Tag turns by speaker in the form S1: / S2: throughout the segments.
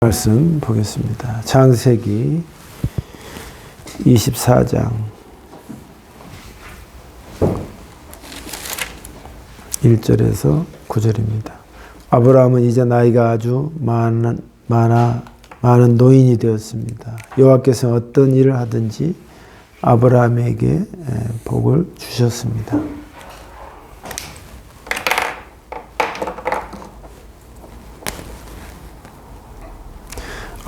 S1: 말씀 보겠습니다. 창세기 24장 1절에서 9절입니다. 아브라함은 이제 나이가 아주 많은 노인이 되었습니다. 여호와께서 어떤 일을 하든지 아브라함에게 복을 주셨습니다.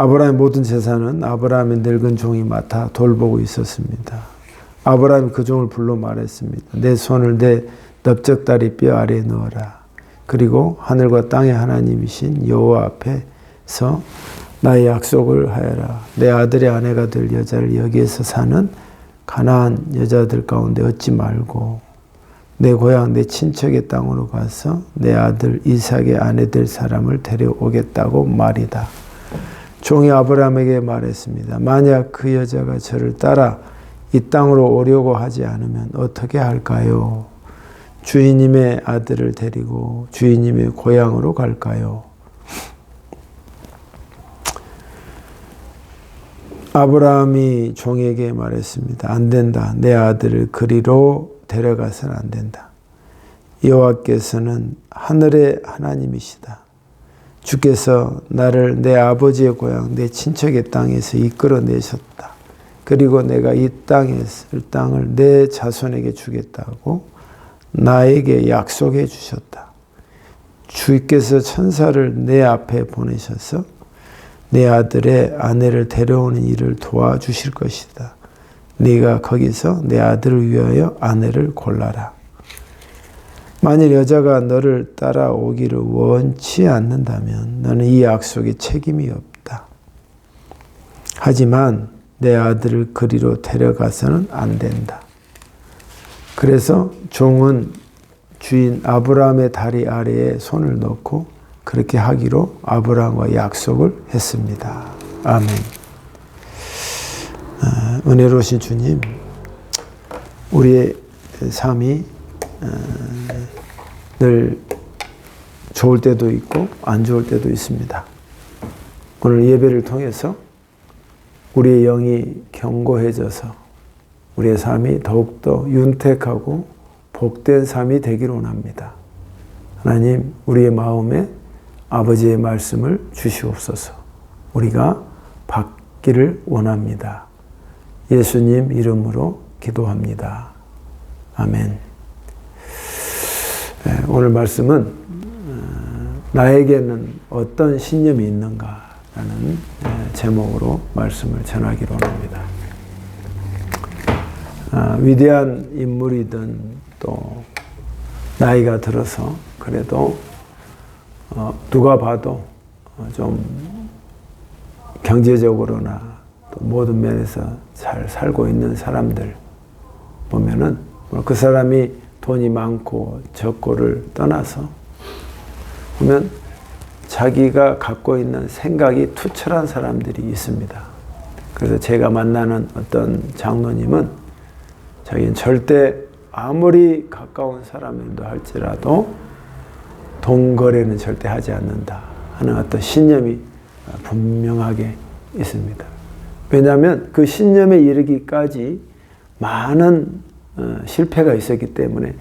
S1: 아브라함의 모든 재산은 아브라함의 늙은 종이 맡아 돌보고 있었습니다. 아브라함이 그 종을 불러 말했습니다. 내 손을 내 넓적다리 뼈 아래에 넣어라. 그리고 하늘과 땅의 하나님이신 여호와 앞에서 나의 약속을 하여라. 내 아들의 아내가 될 여자를 여기에서 사는 가나안 여자들 가운데 얻지 말고 내 고향 내 친척의 땅으로 가서 내 아들 이삭의 아내 될 사람을 데려오겠다고 말이다. 종이 아브라함에게 말했습니다. 만약 그 여자가 저를 따라 이 땅으로 오려고 하지 않으면 어떻게 할까요? 주인님의 아들을 데리고 주인님의 고향으로 갈까요? 아브라함이 종에게 말했습니다. 안 된다. 내 아들을 그리로 데려가서는 안 된다. 여호와께서는 하늘의 하나님이시다. 주께서 나를 내 아버지의 고향, 내 친척의 땅에서 이끌어내셨다. 그리고 내가 이 땅을 내 자손에게 주겠다고 나에게 약속해 주셨다. 주께서 천사를 내 앞에 보내셔서 내 아들의 아내를 데려오는 일을 도와주실 것이다. 네가 거기서 내 아들을 위하여 아내를 골라라. 만일 여자가 너를 따라오기를 원치 않는다면 너는 이 약속에 책임이 없다. 하지만 내 아들을 그리로 데려가서는 안 된다. 그래서 종은 주인 아브라함의 다리 아래에 손을 넣고 그렇게 하기로 아브라함과 약속을 했습니다. 아멘. 은혜로우신 주님, 우리의 삶이 늘 좋을 때도 있고 안 좋을 때도 있습니다. 오늘 예배를 통해서 우리의 영이 견고해져서 우리의 삶이 더욱더 윤택하고 복된 삶이 되기를 원합니다. 하나님, 우리의 마음에 아버지의 말씀을 주시옵소서. 우리가 받기를 원합니다. 예수님 이름으로 기도합니다. 아멘. 오늘 말씀은 나에게는 어떤 신념이 있는가라는 제목으로 말씀을 전하기로 합니다. 위대한 인물이든 또 나이가 들어서 그래도 누가 봐도 좀 경제적으로나 또 모든 면에서 잘 살고 있는 사람들 보면은 그 사람이 돈이 많고 적고를 떠나서 보면 자기가 갖고 있는 생각이 투철한 사람들이 있습니다. 그래서 제가 만나는 어떤 장로님은 자기는 절대 아무리 가까운 사람들도 할지라도 돈 거래는 절대 하지 않는다 하는 어떤 신념이 분명하게 있습니다. 왜냐하면 그 신념에 이르기까지 많은 실패가 있었기 때문에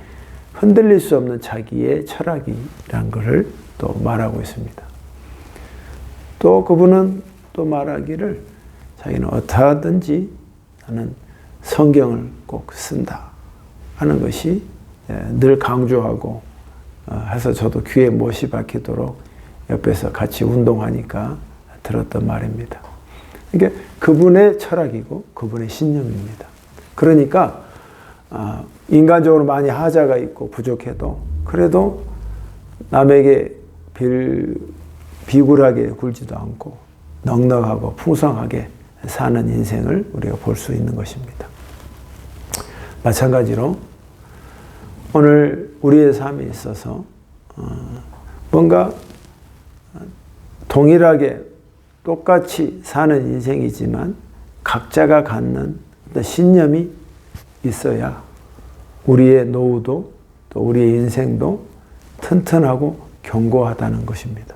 S1: 흔들릴 수 없는 자기의 철학이란 것을 또 말하고 있습니다. 또 그분은 또 말하기를 자기는 어떠하든지 나는 성경을 꼭 쓴다 하는 것이 늘 강조하고 해서 저도 귀에 못이 박히도록 옆에서 같이 운동하니까 들었던 말입니다. 이게 그분의 철학이고 그분의 신념입니다. 그러니까 인간적으로 많이 하자가 있고 부족해도 그래도 남에게 비굴하게 굴지도 않고 넉넉하고 풍성하게 사는 인생을 우리가 볼 수 있는 것입니다. 마찬가지로 오늘 우리의 삶에 있어서 뭔가 동일하게 똑같이 사는 인생이지만 각자가 갖는 어떤 신념이 있어야 우리의 노후도 또 우리의 인생도 튼튼하고 견고하다는 것입니다.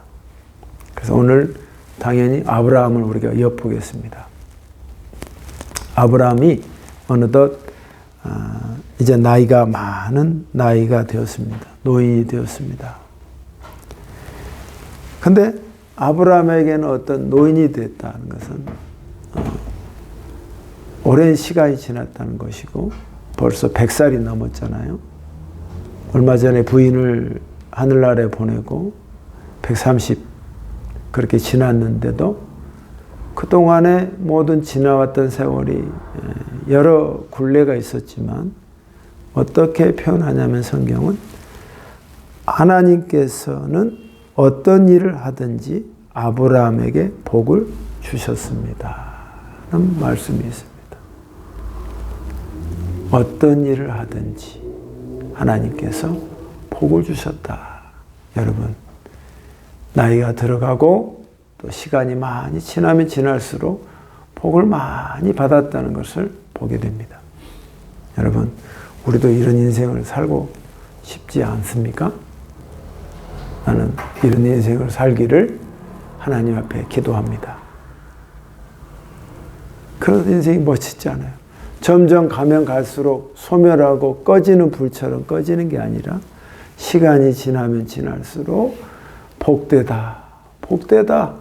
S1: 그래서 오늘 당연히 아브라함을 우리가 엿보겠습니다. 아브라함이 어느덧 이제 나이가 많은 나이가 되었습니다. 노인이 되었습니다. 근데 아브라함에게는 어떤 노인이 됐다는 것은 오랜 시간이 지났다는 것이고 벌써 100살이 넘었잖아요. 얼마 전에 부인을 하늘나라에 보내고 130 그렇게 지났는데도 그동안에 모든 지나왔던 세월이 여러 굴레가 있었지만 어떻게 표현하냐면 성경은 하나님께서는 어떤 일을 하든지 아브라함에게 복을 주셨습니다. 라는 말씀이 있습니다. 어떤 일을 하든지 하나님께서 복을 주셨다. 여러분, 나이가 들어가고 또 시간이 많이 지나면 지날수록 복을 많이 받았다는 것을 보게 됩니다. 여러분, 우리도 이런 인생을 살고 싶지 않습니까? 나는 이런 인생을 살기를 하나님 앞에 기도합니다. 그런 인생이 멋지지 않아요. 점점 가면 갈수록 소멸하고 꺼지는 불처럼 꺼지는 게 아니라 시간이 지나면 지날수록 복되다, 복되다,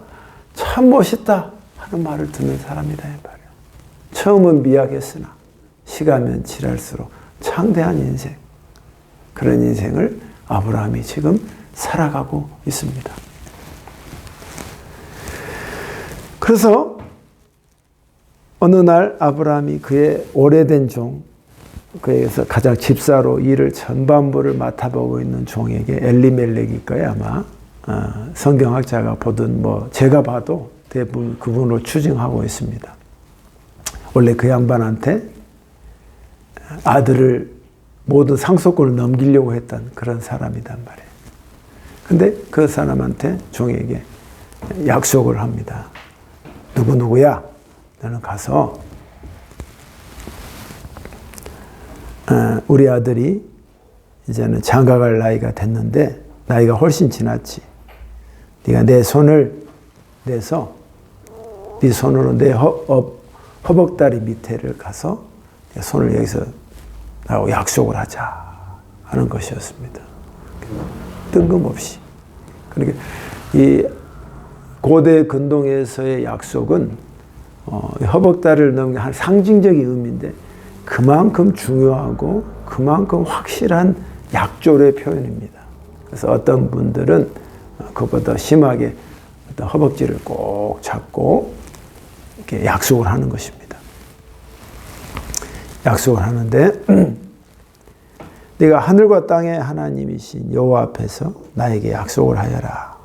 S1: 참 멋있다 하는 말을 듣는 사람이다 이 말이에요. 처음은 미약했으나 시간이 지날수록 창대한 인생, 그런 인생을 아브라함이 지금 살아가고 있습니다. 그래서 어느 날 아브라함이 그의 오래된 종, 그에서 가장 집사로 일을 전반부를 맡아보고 있는 종에게 엘리멜렉일 거예요 아마. 성경학자가 보든 뭐 제가 봐도 대부분 그분으로 추정하고 있습니다. 원래 그 양반한테 아들을 모든 상속권을 넘기려고 했던 그런 사람이란 말이에요. 근데 그 사람한테 종에게 약속을 합니다. 누구누구야, 너는 가서 우리 아들이 이제는 장가갈 나이가 됐는데 나이가 훨씬 지났지. 네가 내 손을 내서 네 손으로 내 허벅다리 밑에를 가서 내 손을 여기서 나하고 약속을 하자 하는 것이었습니다. 뜬금없이. 그러니까 이 고대 근동에서의 약속은 허벅다리를 넘는 한 상징적인 의미인데 그만큼 중요하고 그만큼 확실한 약조의 표현입니다. 그래서 어떤 분들은 그보다 심하게 어떤 허벅지를 꼭 잡고 이렇게 약속을 하는 것입니다. 약속을 하는데 네가 하늘과 땅의 하나님이신 여호와 앞에서 나에게 약속을 하여라.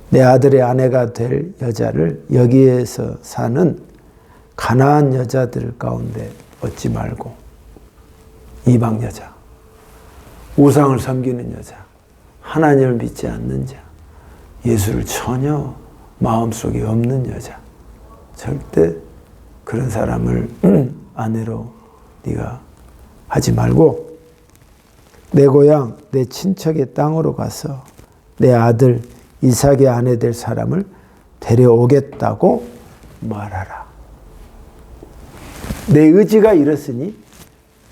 S1: 내 아들의 아내가 될 여자를 여기에서 사는 가나안 여자들 가운데 얻지 말고 이방 여자, 우상을 섬기는 여자, 하나님을 믿지 않는 자, 예수를 전혀 마음속에 없는 여자, 절대 그런 사람을 아내로 네가 하지 말고 내 고향, 내 친척의 땅으로 가서 내 아들 이삭의 아내 될 사람을 데려오겠다고 말하라. 내 의지가 이렇으니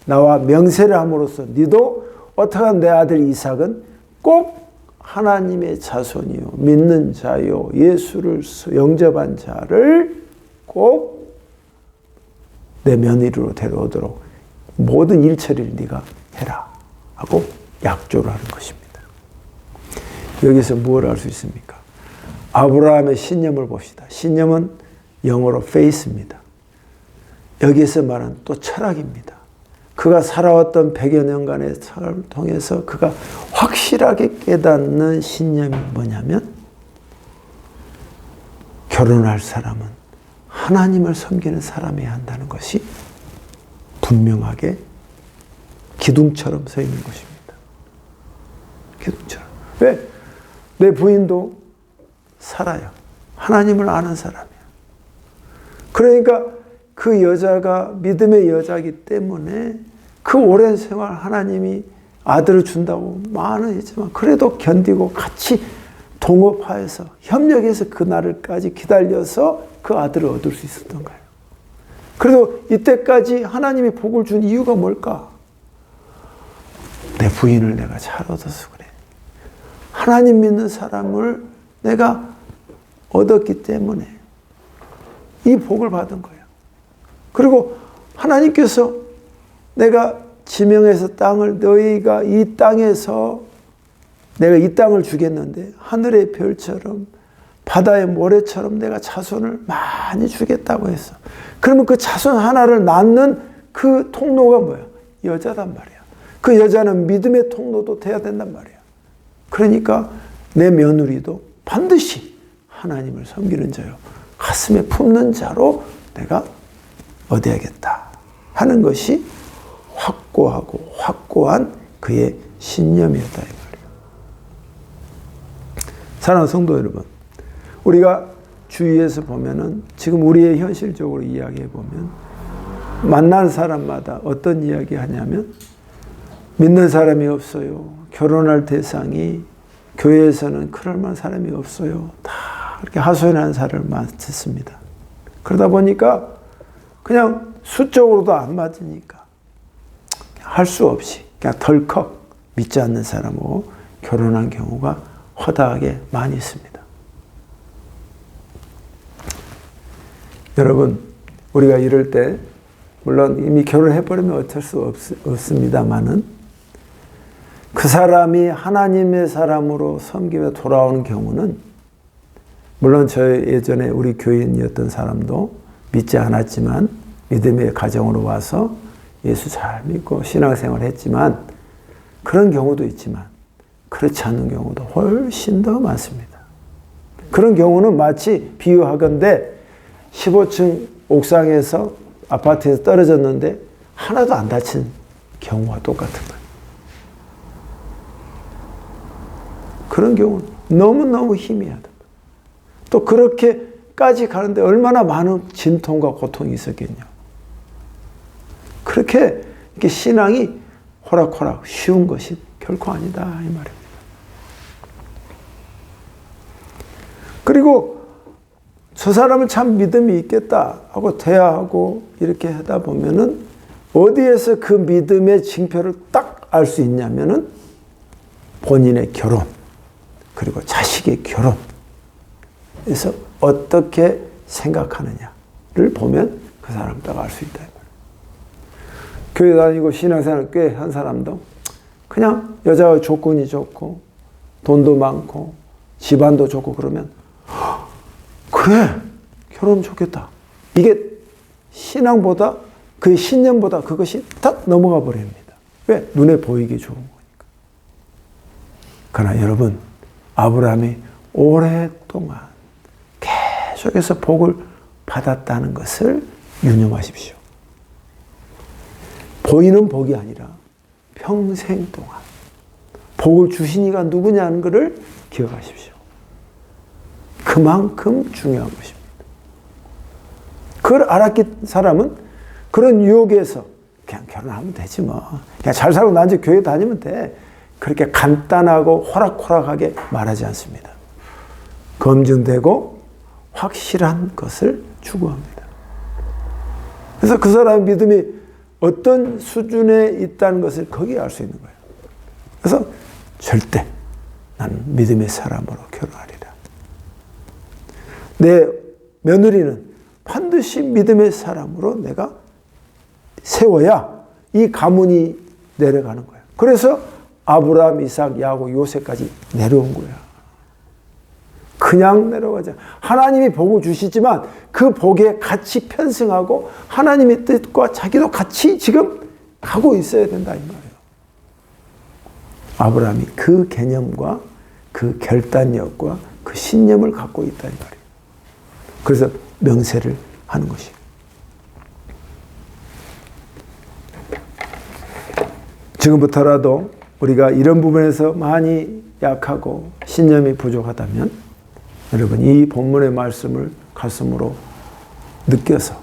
S1: 나와 명세를 함으로써 너도 어떠한 내 아들 이삭은 꼭 하나님의 자손이요 믿는 자요 예수를 영접한 자를 꼭 내 며느리로 데려오도록 모든 일처리를 네가 해라 하고 약조를 하는 것입니다. 여기서 무엇을 알 수 있습니까? 아브라함의 신념을 봅시다. 신념은 영어로 faith입니다. 여기서 말하는 또 철학입니다. 그가 살아왔던 100여 년간의 삶을 통해서 그가 확실하게 깨닫는 신념이 뭐냐면 결혼할 사람은 하나님을 섬기는 사람이어야 한다는 것이 분명하게 기둥처럼 서 있는 것입니다. 기둥처럼. 왜? 내 부인도 살아요. 하나님을 아는 사람이야. 그러니까 그 여자가 믿음의 여자이기 때문에 그 오랜 생활 하나님이 아들을 준다고 많은 했지만 그래도 견디고 같이 동업하여서 협력해서 그 날을까지 기다려서 그 아들을 얻을 수 있었던 거예요. 그래도 이때까지 하나님이 복을 준 이유가 뭘까? 내 부인을 내가 잘 얻어서 그래. 하나님 믿는 사람을 내가 얻었기 때문에 이 복을 받은 거예요. 그리고 하나님께서 내가 지명해서 땅을 너희가 이 땅에서 내가 이 땅을 주겠는데 하늘의 별처럼 바다의 모래처럼 내가 자손을 많이 주겠다고 했어. 그러면 그 자손 하나를 낳는 그 통로가 뭐야? 여자단 말이야. 그 여자는 믿음의 통로도 돼야 된단 말이야. 그러니까 내 며느리도 반드시 하나님을 섬기는 자요, 가슴에 품는 자로 내가 얻어야겠다 하는 것이 확고하고 확고한 그의 신념이었다 이 말이에요. 사랑하는 성도 여러분, 우리가 주위에서 보면은 지금 우리의 현실적으로 이야기해 보면 만난 사람마다 어떤 이야기 하냐면 믿는 사람이 없어요. 결혼할 대상이 교회에서는 그럴 만한 사람이 없어요. 다 그렇게 하소연하는 사람을 많습니다. 그러다 보니까 그냥 수적으로도 안 맞으니까 할 수 없이 그냥 덜컥 믿지 않는 사람하고 결혼한 경우가 허다하게 많이 있습니다. 여러분, 우리가 이럴 때 물론 이미 결혼해버리면 어쩔 수 없습니다만은 그 사람이 하나님의 사람으로 섬기며 돌아오는 경우는 물론 저 예전에 우리 교인이었던 사람도 믿지 않았지만 믿음의 가정으로 와서 예수 잘 믿고 신앙생활을 했지만 그런 경우도 있지만 그렇지 않은 경우도 훨씬 더 많습니다. 그런 경우는 마치 비유하건대 15층 옥상에서 아파트에서 떨어졌는데 하나도 안 다친 경우와 똑같은 거예요. 그런 경우는 너무너무 희미하다. 또 그렇게까지 가는데 얼마나 많은 진통과 고통이 있었겠냐. 그렇게 이렇게 신앙이 호락호락 쉬운 것이 결코 아니다 이 말입니다. 그리고 저 사람은 참 믿음이 있겠다 하고 대화하고 이렇게 하다 보면은 어디에서 그 믿음의 징표를 딱 알 수 있냐면은 본인의 결혼 그리고 자식의 결혼에서 어떻게 생각하느냐를 보면 그 사람을 딱 알 수 있다. 교회 다니고 신앙생활 꽤 한 사람도 그냥 여자가 조건이 좋고 돈도 많고 집안도 좋고 그러면 그래 결혼 좋겠다. 이게 신앙보다 그 신념보다 그것이 딱 넘어가 버립니다. 왜? 눈에 보이기 좋은 거니까. 그러나 여러분 아브라함이 오랫동안 계속해서 복을 받았다는 것을 유념하십시오. 보이는 복이 아니라 평생 동안 복을 주신 이가 누구냐는 것을 기억하십시오. 그만큼 중요한 것입니다. 그걸 알았기 사람은 그런 유혹에서 그냥 결혼하면 되지 뭐. 그냥 잘 살고 난 이제 교회 다니면 돼. 그렇게 간단하고 호락호락하게 말하지 않습니다. 검증되고 확실한 것을 추구합니다. 그래서 그 사람의 믿음이 어떤 수준에 있다는 것을 거기에 알 수 있는 거예요. 그래서 절대 나는 믿음의 사람으로 결혼하리라. 내 며느리는 반드시 믿음의 사람으로 내가 세워야 이 가문이 내려가는 거예요. 그래서 아브라함, 이삭, 야곱, 요셉까지 내려온 거야. 그냥 내려가자. 하나님이 복을 주시지만 그 복에 같이 편승하고 하나님의 뜻과 자기도 같이 지금 가고 있어야 된다 이 말이에요. 아브라함이 그 개념과 그 결단력과 그 신념을 갖고 있다 이 말이에요. 그래서 명세를 하는 것이에요. 지금부터라도 우리가 이런 부분에서 많이 약하고 신념이 부족하다면 여러분 이 본문의 말씀을 가슴으로 느껴서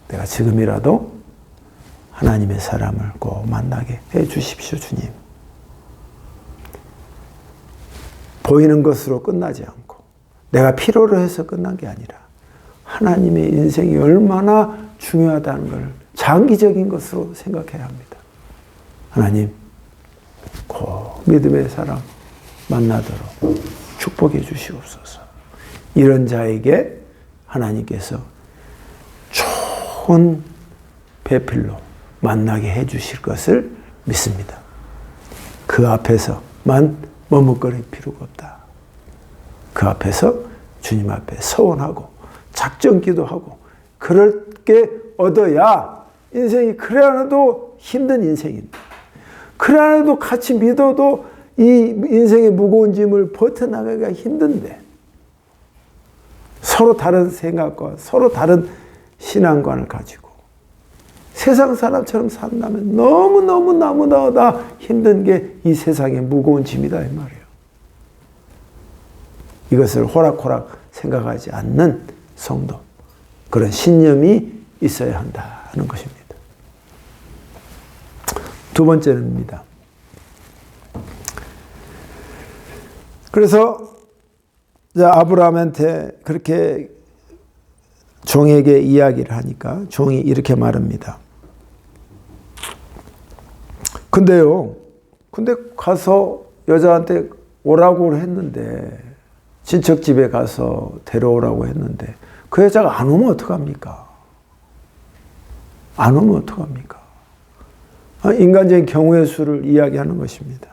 S1: 내가 지금이라도 하나님의 사람을 꼭 만나게 해 주십시오 주님. 보이는 것으로 끝나지 않고 내가 필요로 해서 끝난 게 아니라 하나님의 인생이 얼마나 중요하다는 걸 장기적인 것으로 생각해야 합니다. 하나님, 꼭 믿음의 사람 만나도록 축복해 주시옵소서. 이런 자에게 하나님께서 좋은 배필로 만나게 해 주실 것을 믿습니다. 그 앞에서만 머뭇거릴 필요가 없다. 그 앞에서 주님 앞에 서원하고 작전 기도하고 그렇게 얻어야 인생이 그래 안해도 힘든 인생인데 그래 안해도 같이 믿어도 이 인생의 무거운 짐을 버텨나가기가 힘든데 서로 다른 생각과 서로 다른 신앙관을 가지고 세상 사람처럼 산다면 너무너무나 힘든 게 이 세상의 무거운 짐이다 이 말이에요. 이것을 호락호락 생각하지 않는 성도, 그런 신념이 있어야 한다는 것입니다. 두 번째입니다. 그래서 아브라함한테 그렇게 종에게 이야기를 하니까 종이 이렇게 말합니다. 근데 가서 여자한테 오라고 했는데 친척 집에 가서 데려오라고 했는데 그 여자가 안 오면 어떡합니까? 안 오면 어떡합니까? 인간적인 경우의 수를 이야기하는 것입니다.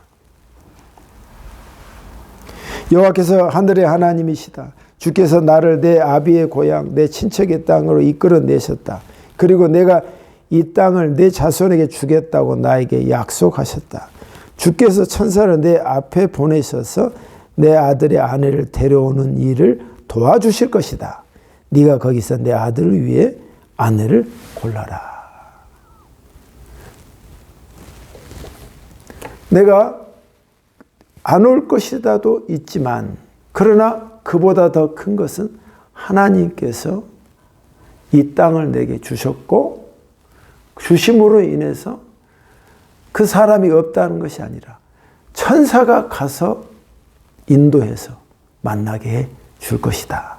S1: 여호와께서 하늘의 하나님이시다. 주께서 나를 내 아비의 고향 내 친척의 땅으로 이끌어내셨다. 그리고 내가 이 땅을 내 자손에게 주겠다고 나에게 약속하셨다. 주께서 천사를 내 앞에 보내셔서 내 아들의 아내를 데려오는 일을 도와주실 것이다. 네가 거기서 내 아들을 위해 아내를 골라라. 내가 안 올 것이라도 있지만 그러나 그보다 더 큰 것은 하나님께서 이 땅을 내게 주셨고 주심으로 인해서 그 사람이 없다는 것이 아니라 천사가 가서 인도해서 만나게 해 줄 것이다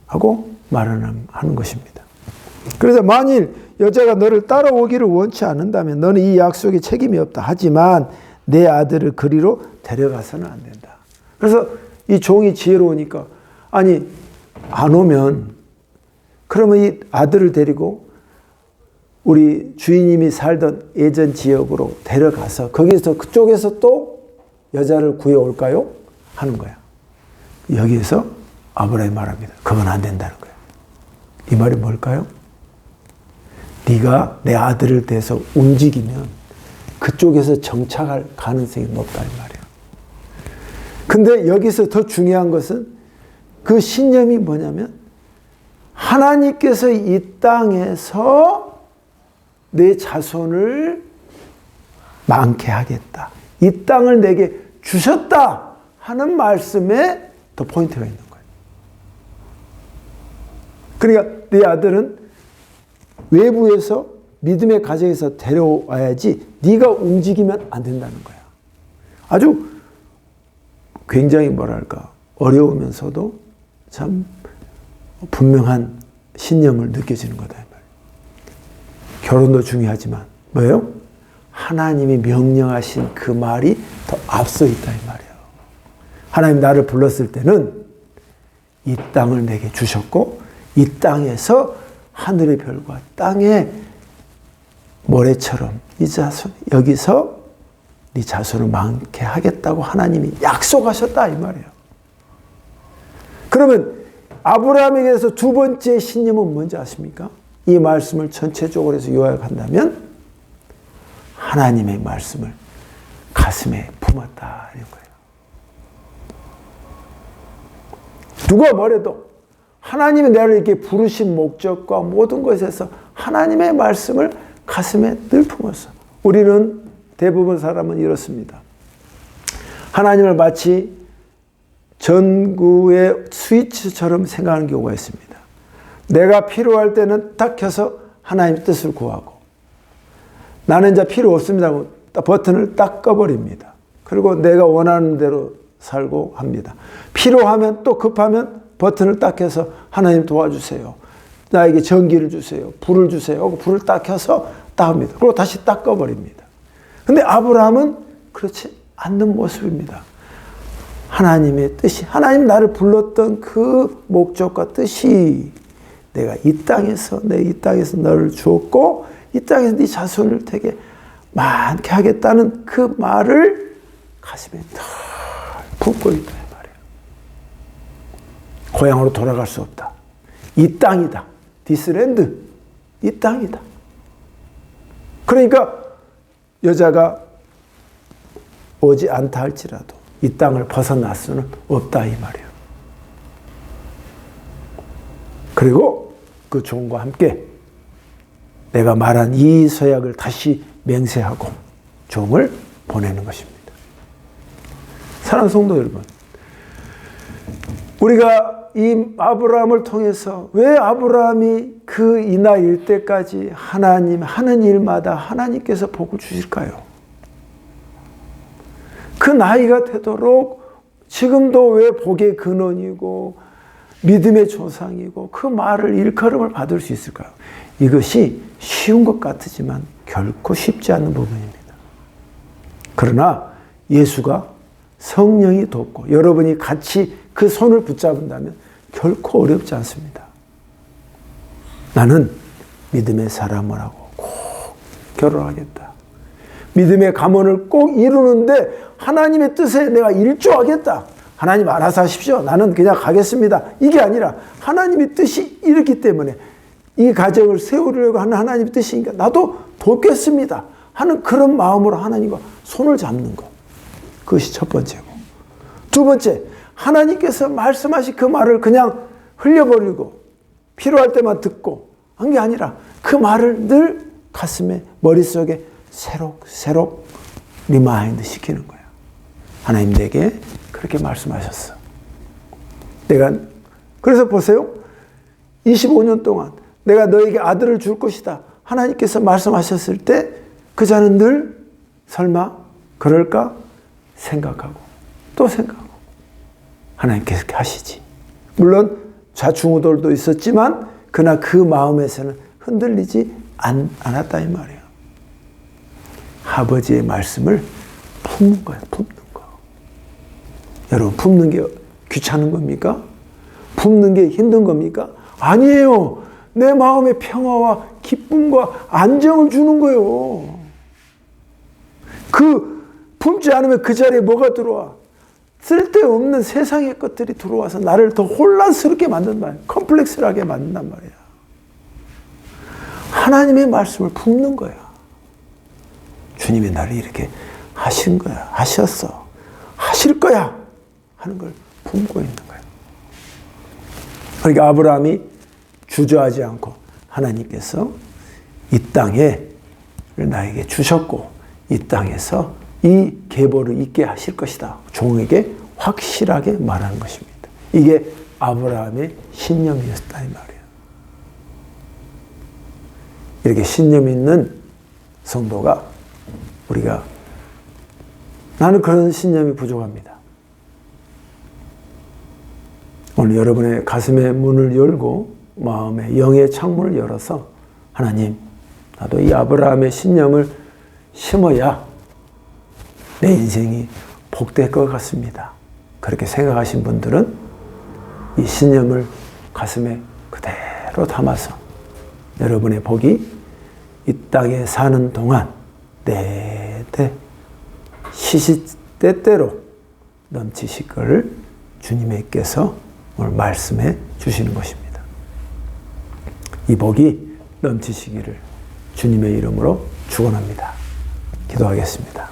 S1: 하고 말을 하는 것입니다. 그래서 만일 여자가 너를 따라오기를 원치 않는다면 너는 이 약속에 책임이 없다. 하지만 내 아들을 그리로 데려가서는 안 된다. 그래서 이 종이 지혜로우니까 아니 안 오면 그러면 이 아들을 데리고 우리 주인님이 살던 예전 지역으로 데려가서 거기서 그쪽에서 또 여자를 구해올까요? 하는 거야. 여기에서 아브라함이 말합니다. 그건 안 된다는 거야. 이 말이 뭘까요? 네가 내 아들을 대해서 움직이면 그쪽에서 정착할 가능성이 높다 이 말이에요. 근데 여기서 더 중요한 것은 그 신념이 뭐냐면 하나님께서 이 땅에서 내 자손을 많게 하겠다. 이 땅을 내게 주셨다 하는 말씀에 더 포인트가 있는 거예요. 그러니까 내 아들은 외부에서 믿음의 가정에서 데려와야지 네가 움직이면 안 된다는 거야. 아주 굉장히 뭐랄까 어려우면서도 참 분명한 신념을 느껴지는 거다. 결혼도 중요하지만 뭐예요? 하나님이 명령하신 그 말이 더 앞서 있다 이 말이에요. 하나님 나를 불렀을 때는 이 땅을 내게 주셨고 이 땅에서 하늘의 별과 땅의 모래처럼 이 자손 여기서 네 자손을 많게 하겠다고 하나님이 약속하셨다 이 말이에요. 그러면 아브라함에게서 두 번째 신념은 뭔지 아십니까? 이 말씀을 전체적으로 해서 요약한다면 하나님의 말씀을 가슴에 품었다 이런 거예요. 누가 뭐래도 하나님이 나를 이렇게 부르신 목적과 모든 것에서 하나님의 말씀을 가슴에 늘 품었어. 우리는 대부분 사람은 이렇습니다. 하나님을 마치 전구의 스위치처럼 생각하는 경우가 있습니다. 내가 필요할 때는 딱 켜서 하나님의 뜻을 구하고 나는 이제 필요 없습니다 하고 버튼을 딱 꺼버립니다. 그리고 내가 원하는 대로 살고 합니다. 필요하면 또 급하면 버튼을 딱 켜서 하나님 도와주세요. 나에게 전기를 주세요. 불을 주세요. 불을 딱 켜서 딱 합니다. 그리고 다시 딱 꺼버립니다. 근데 아브라함은 그렇지 않는 모습입니다. 하나님의 뜻이, 하나님 나를 불렀던 그 목적과 뜻이 내가 이 땅에서 너를 주었고 이 땅에서 네 자손을 되게 많게 하겠다는 그 말을 가슴에 더 품고 있다 이 말이에요. 고향으로 돌아갈 수 없다. 이 땅이다. 디스랜드. 이 땅이다. 그러니까 여자가 오지 않다 할지라도 이 땅을 벗어날 수는 없다 이 말이에요. 그리고 그 종과 함께 내가 말한 이 서약을 다시 맹세하고 종을 보내는 것입니다. 사랑하는 성도 여러분, 우리가 이 아브라함을 통해서 왜 아브라함이 그 이 나이일 때까지 하나님 하는 일마다 하나님께서 복을 주실까요? 그 나이가 되도록 지금도 왜 복의 근원이고 믿음의 조상이고 그 말을 일컬음을 받을 수 있을까요? 이것이 쉬운 것 같지만 결코 쉽지 않은 부분입니다. 그러나 예수가 성령이 돕고 여러분이 같이 그 손을 붙잡는다면 결코 어렵지 않습니다. 나는 믿음의 사람을 하고 꼭 결혼하겠다. 믿음의 가문을 꼭 이루는데 하나님의 뜻에 내가 일조하겠다. 하나님 알아서 하십시오. 나는 그냥 가겠습니다. 이게 아니라 하나님의 뜻이 이렇기 때문에 이 가정을 세우려고 하는 하나님의 뜻이니까 나도 돕겠습니다 하는 그런 마음으로 하나님과 손을 잡는 것. 그것이 첫 번째고. 두 번째, 하나님께서 말씀하신 그 말을 그냥 흘려버리고 필요할 때만 듣고 한 게 아니라 그 말을 늘 가슴에 머릿속에 새록새록 리마인드 시키는 거야. 하나님 내게 그렇게 말씀하셨어. 그래서 보세요. 25년 동안 내가 너에게 아들을 줄 것이다. 하나님께서 말씀하셨을 때 그 자는 늘 설마 그럴까 생각하고 또 생각하고 하나님께서 그렇게 하시지. 물론 좌충우돌도 있었지만 그러나 그 마음에서는 흔들리지 않았다 이 말이에요. 아버지의 말씀을 품는 거예요. 품는 거. 여러분 품는 게 귀찮은 겁니까? 품는 게 힘든 겁니까? 아니에요. 내 마음의 평화와 기쁨과 안정을 주는 거예요. 품지 않으면 그 자리에 뭐가 들어와? 쓸데없는 세상의 것들이 들어와서 나를 더 혼란스럽게 만든단 말이야. 컴플렉스를 하게 만든단 말이야. 하나님의 말씀을 품는 거야. 주님이 나를 이렇게 하신 거야. 하셨어. 하실 거야. 하는 걸 품고 있는 거야. 그러니까 아브라함이 주저하지 않고 하나님께서 이 땅에 나에게 주셨고 이 땅에서 이 계보를 잇게 하실 것이다. 종에게 확실하게 말하는 것입니다. 이게 아브라함의 신념이었다 이 말이에요. 이렇게 신념 있는 성도가 나는 그런 신념이 부족합니다. 오늘 여러분의 가슴의 문을 열고 마음의 영의 창문을 열어서 하나님 나도 이 아브라함의 신념을 심어야 내 인생이 복될 것 같습니다. 그렇게 생각하신 분들은 이 신념을 가슴에 그대로 담아서 여러분의 복이 이 땅에 사는 동안 때때 시시때때로 넘치실 것을 주님께서 오늘 말씀해 주시는 것입니다. 이 복이 넘치시기를 주님의 이름으로 축원합니다. 기도하겠습니다.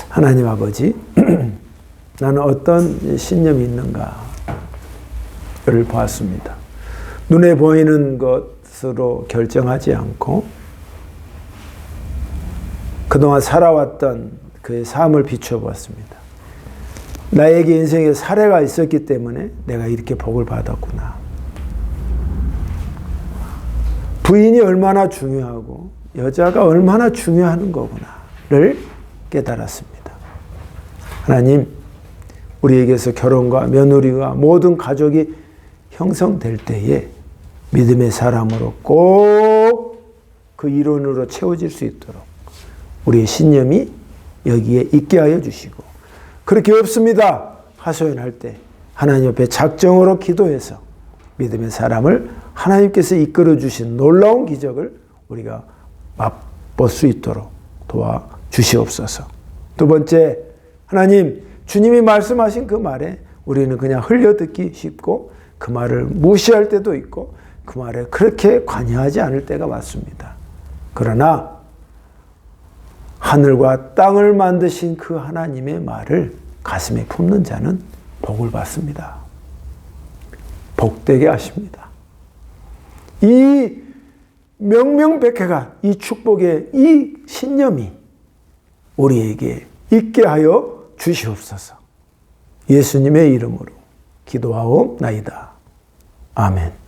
S1: 하나님 아버지, 나는 어떤 신념이 있는가를 보았습니다. 눈에 보이는 것으로 결정하지 않고 그동안 살아왔던 그의 삶을 비춰보았습니다. 나에게 인생에 사례가 있었기 때문에 내가 이렇게 복을 받았구나. 부인이 얼마나 중요하고 여자가 얼마나 중요한 거구나를 깨달았습니다. 하나님, 우리에게서 결혼과 며느리가 모든 가족이 형성될 때에 믿음의 사람으로 꼭 그 이론으로 채워질 수 있도록 우리의 신념이 여기에 있게 하여 주시고, 그렇게 없습니다 하소연할 때 하나님 옆에 작정으로 기도해서 믿음의 사람을 하나님께서 이끌어 주신 놀라운 기적을 우리가 맛볼 수 있도록 도와 주시옵소서. 두 번째, 하나님, 주님이 말씀하신 그 말에 우리는 그냥 흘려듣기 쉽고 그 말을 무시할 때도 있고 그 말에 그렇게 관여하지 않을 때가 많습니다. 그러나 하늘과 땅을 만드신 그 하나님의 말을 가슴에 품는 자는 복을 받습니다. 복되게 하십니다. 이 명명백회가, 이 축복의 이 신념이 우리에게 있게 하여 주시옵소서. 예수님의 이름으로 기도하옵나이다. 아멘.